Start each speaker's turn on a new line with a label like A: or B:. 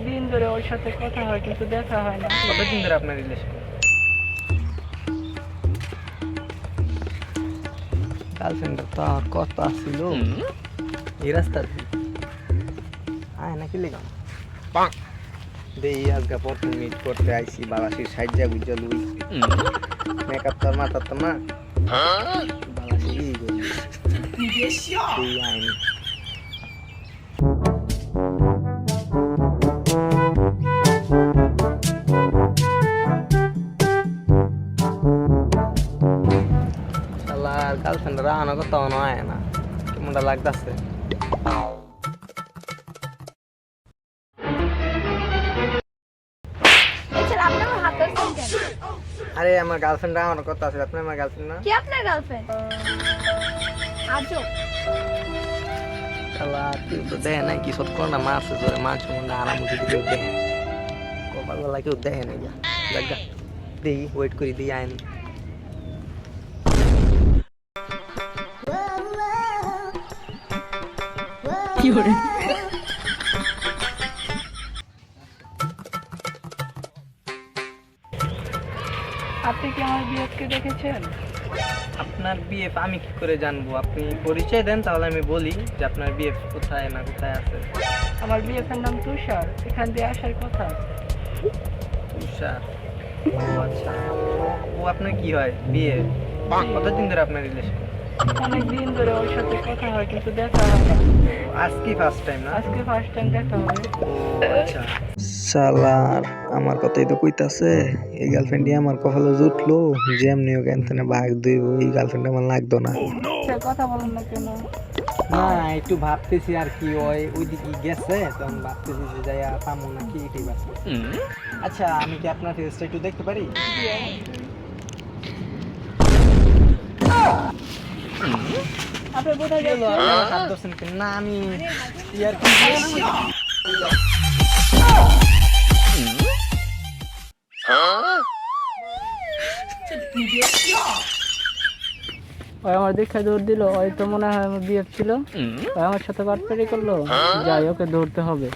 A: দিন ধরে ওর সাথে কথা হয় কিন্তু দেখা হয় না।
B: কতদিন ধরে আপনার রিলেশন? গার্লফ্রেন্ড তো আমার কথা ছিল এই রাস্তার নাকি লিগাম দেই আজকে প্রথম মিট করতে আইসি বালাসির সাইজা বুঝা লুই মেকআপ তোর মাথার তো না বালাসি ই গলি এই আইনি শালার গার্লফ্রেন্ড রাহানো কথা নয় না কেমনটা লাগতাছে। আরে আমার গার্লফ্রেন্ড রাহানো কথা আছে, আপনি আমার গার্লফ্রেন্ড না?
C: কি আপনার গার্লফ্রেন্ড? আজব।
B: শালা তুই তো দেখে নাই কি সব করোনা মারছে জোরে মাছ মনে আরাম উঠে কেউ দেখে কপাল বেলা কেউ দেখে নাই যা জায়গা দেই ওয়েট করি দিই আইনি
A: কি করে আপনি কি আমার বিয়েকে দেখেছেন?
B: আপনার বিএফ আমি কি করে জানবো? আপনি পরিচয় দেন তাহলে আমি বলি যে আপনার বিএফ কোথায় না কোথায় আছে।
A: আমার বিএফের নাম তুষার, এখান দিয়ে আসার কথা।
B: তুষার? ও আচ্ছা, ও আপনার কি হয়? বিয়ে? কতদিন ধরে আপনার রিলেশন?
A: অনেক দিন ধরে ওর সাথে কথা হয় কিন্তু দেখা হয় না।
B: আজকে ফার্স্ট টাইম না?
A: আজকে ফার্স্ট টাইম দেখা হবে।
B: আচ্ছা শালার আমার কথাই তো কইতাছে এই গার্লফ্রেন্ডই আমার কপালে জুটলো যেমনি হোক এনতেনে ভাগ দিব এই গার্লফ্রেন্ড আমার লাগতো না।
A: কথা বলেন না কেন?
B: না একটু ভাবতেছি আর কি ওইদিকে গেছে তখন ভাবতেছি যে যাইয়া পামো না কি ঠিক আছে। আচ্ছা আমি কি আপনার ফেসটা একটু দেখতে পারি?
A: আপনি কোথায় যাচ্ছেন?
B: হাত ধরছেন কেন? না আমি ইয়ার কি
A: ওই আমার দেখা দৌড় দিল, ওই তো মনে হয় আমার বিয়ে ছিল, ওই আমার সাথে বাটপারি করলো। যাই, ওকে ধরতে হবে।